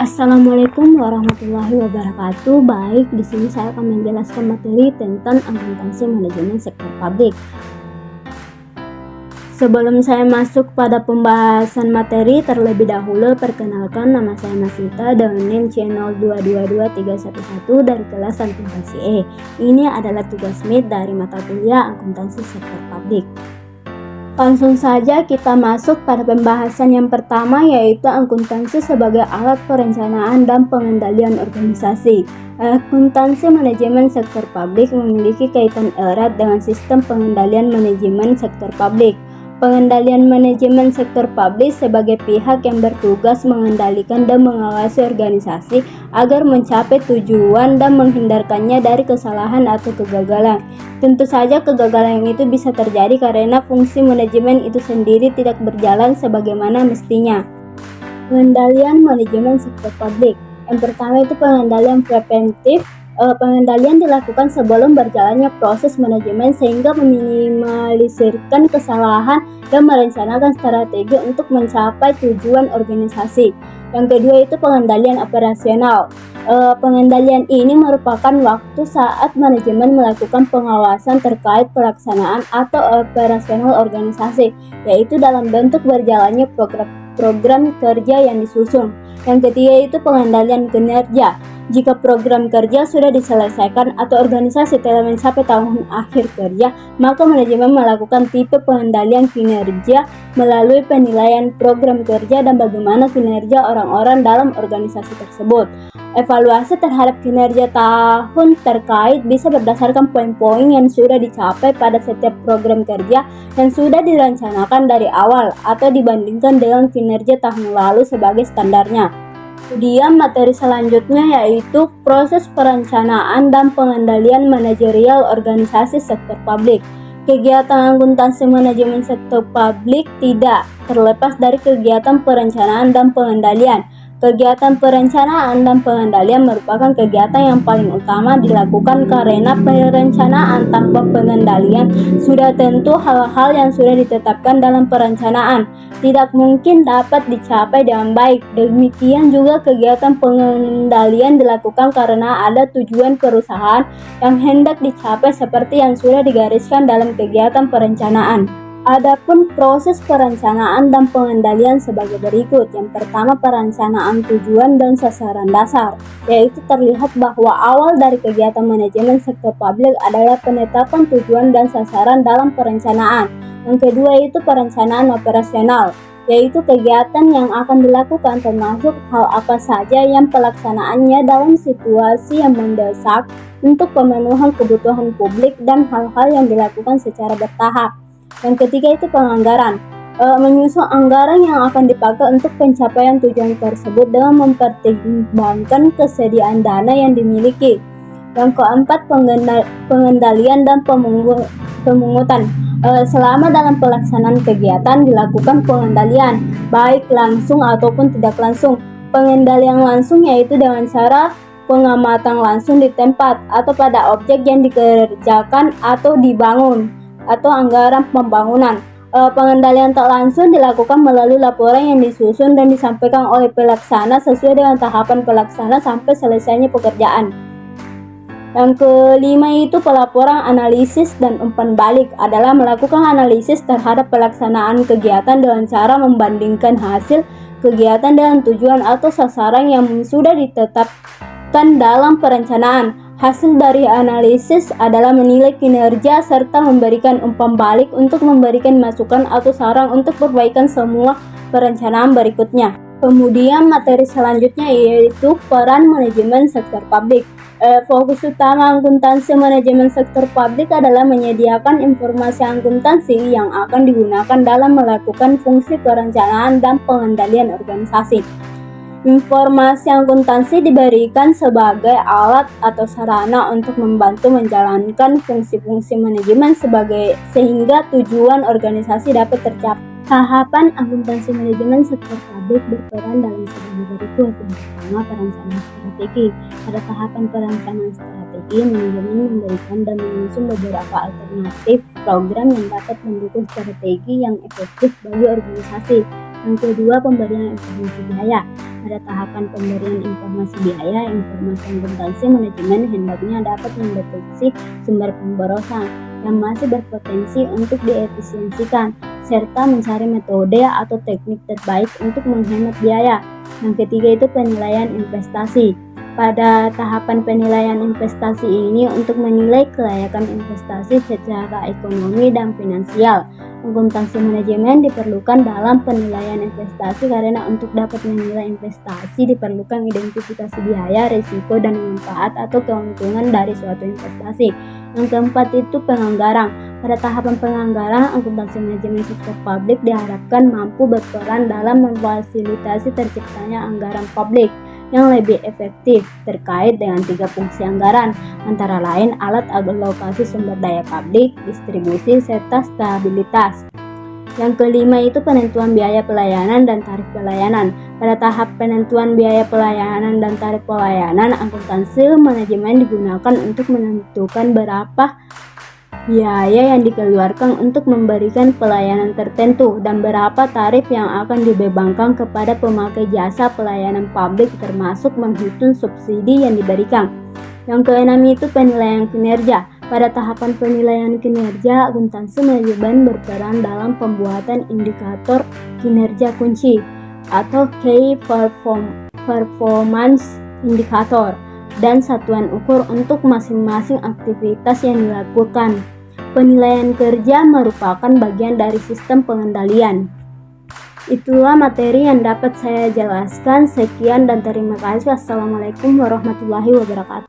Assalamualaikum warahmatullahi wabarakatuh. Baik, di sini saya akan menjelaskan materi tentang akuntansi manajemen sektor publik. Sebelum saya masuk pada pembahasan materi, terlebih dahulu perkenalkan, nama saya Masita dengan NIM channel 222311 dari kelas akuntansi E. Ini adalah tugas MIT dari mata kuliah akuntansi sektor publik. Langsung saja kita masuk pada pembahasan yang pertama, yaitu akuntansi sebagai alat perencanaan dan pengendalian organisasi. Akuntansi manajemen sektor publik memiliki kaitan erat dengan sistem pengendalian manajemen sektor publik. Pengendalian manajemen sektor publik sebagai pihak yang bertugas mengendalikan dan mengawasi organisasi agar mencapai tujuan dan menghindarkannya dari kesalahan atau kegagalan. Tentu saja kegagalan itu bisa terjadi karena fungsi manajemen itu sendiri tidak berjalan sebagaimana mestinya. Pengendalian manajemen sektor publik. Yang pertama itu pengendalian preventif. Pengendalian dilakukan sebelum berjalannya proses manajemen sehingga meminimalisirkan kesalahan dan merencanakan strategi untuk mencapai tujuan organisasi. Yang kedua itu pengendalian operasional. Pengendalian ini merupakan waktu saat manajemen melakukan pengawasan terkait pelaksanaan atau operasional organisasi, yaitu dalam bentuk berjalannya program kerja yang disusun. Yang ketiga itu pengendalian kinerja. Jika program kerja sudah diselesaikan atau organisasi telah mencapai tahun akhir kerja, maka manajemen melakukan tipe pengendalian kinerja melalui penilaian program kerja dan bagaimana kinerja orang-orang dalam organisasi tersebut. Evaluasi terhadap kinerja tahun terkait bisa berdasarkan poin-poin yang sudah dicapai pada setiap program kerja yang sudah direncanakan dari awal atau dibandingkan dengan kinerja tahun lalu sebagai standarnya. Kemudian materi selanjutnya yaitu proses perencanaan dan pengendalian manajerial organisasi sektor publik. Kegiatan akuntansi manajemen sektor publik tidak terlepas dari kegiatan perencanaan dan pengendalian. Kegiatan perencanaan dan pengendalian merupakan kegiatan yang paling utama dilakukan karena perencanaan tanpa pengendalian sudah tentu hal-hal yang sudah ditetapkan dalam perencanaan tidak mungkin dapat dicapai dengan baik. Demikian juga kegiatan pengendalian dilakukan karena ada tujuan perusahaan yang hendak dicapai seperti yang sudah digariskan dalam kegiatan perencanaan. Adapun proses perencanaan dan pengendalian sebagai berikut. Yang pertama, perencanaan tujuan dan sasaran dasar, yaitu terlihat bahwa awal dari kegiatan manajemen sektor publik adalah penetapan tujuan dan sasaran dalam perencanaan. Yang kedua itu perencanaan operasional, yaitu kegiatan yang akan dilakukan termasuk hal apa saja yang pelaksanaannya dalam situasi yang mendesak untuk pemenuhan kebutuhan publik dan hal-hal yang dilakukan secara bertahap. Yang ketiga itu penganggaran, menyusun anggaran yang akan dipakai untuk pencapaian tujuan tersebut dengan mempertimbangkan kesediaan dana yang dimiliki. Yang keempat pengendalian dan pemungutan. Selama dalam pelaksanaan kegiatan dilakukan pengendalian, baik langsung ataupun tidak langsung. Pengendalian langsung yaitu dengan cara pengamatan langsung di tempat atau pada objek yang dikerjakan atau dibangun, atau anggaran pembangunan. Pengendalian tak langsung dilakukan melalui laporan yang disusun dan disampaikan oleh pelaksana sesuai dengan tahapan pelaksana sampai selesainya pekerjaan. Yang kelima itu pelaporan, analisis, dan umpan balik adalah melakukan analisis terhadap pelaksanaan kegiatan dengan cara membandingkan hasil kegiatan dengan tujuan atau sasaran yang sudah ditetapkan dalam perencanaan. Hasil dari analisis adalah menilai kinerja serta memberikan umpan balik untuk memberikan masukan atau saran untuk perbaikan semua perencanaan berikutnya. Kemudian materi selanjutnya yaitu peran manajemen sektor publik. Fokus utama akuntansi manajemen sektor publik adalah menyediakan informasi akuntansi yang akan digunakan dalam melakukan fungsi perencanaan dan pengendalian organisasi. Informasi akuntansi diberikan sebagai alat atau sarana untuk membantu menjalankan fungsi-fungsi manajemen sehingga tujuan organisasi dapat tercapai. Tahapan akuntansi manajemen sektor publik berperan dalam sebagai berikut. Yang pertama, perencanaan strategi. Pada tahapan perencanaan strategi, manajemen memberikan dan menyusun beberapa alternatif program yang dapat mendukung strategi yang efektif bagi organisasi. Yang kedua, pemberian informasi biaya. Pada tahapan pemberian informasi biaya, informasi akuntansi manajemen hendaknya dapat mendeteksi sumber pemborosan yang masih berpotensi untuk diefisiensikan, serta mencari metode atau teknik terbaik untuk menghemat biaya. Yang ketiga itu penilaian investasi. Pada tahapan penilaian investasi ini untuk menilai kelayakan investasi secara ekonomi dan finansial. Akuntansi manajemen diperlukan dalam penilaian investasi karena untuk dapat menilai investasi diperlukan identifikasi biaya, risiko, dan manfaat atau keuntungan dari suatu investasi. Yang keempat itu penganggaran. Pada tahapan penganggaran, akuntansi manajemen sektor publik diharapkan mampu berperan dalam memfasilitasi terciptanya anggaran publik yang lebih efektif terkait dengan 3 fungsi anggaran, antara lain alat alokasi sumber daya publik, distribusi, serta stabilitas. Yang kelima itu penentuan biaya pelayanan dan tarif pelayanan. Pada tahap penentuan biaya pelayanan dan tarif pelayanan, akuntansi manajemen digunakan untuk menentukan berapa biaya yang dikeluarkan untuk memberikan pelayanan tertentu dan berapa tarif yang akan dibebankan kepada pemakai jasa pelayanan publik termasuk menghitung subsidi yang diberikan. Yang keenam itu penilaian kinerja. Pada tahapan penilaian kinerja, akuntansi manajemen berperan dalam pembuatan indikator kinerja kunci atau Key Performance Indicator dan satuan ukur untuk masing-masing aktivitas yang dilakukan. Penilaian kerja merupakan bagian dari sistem pengendalian. Itulah materi yang dapat saya jelaskan. Sekian dan terima kasih. Assalamualaikum warahmatullahi wabarakatuh.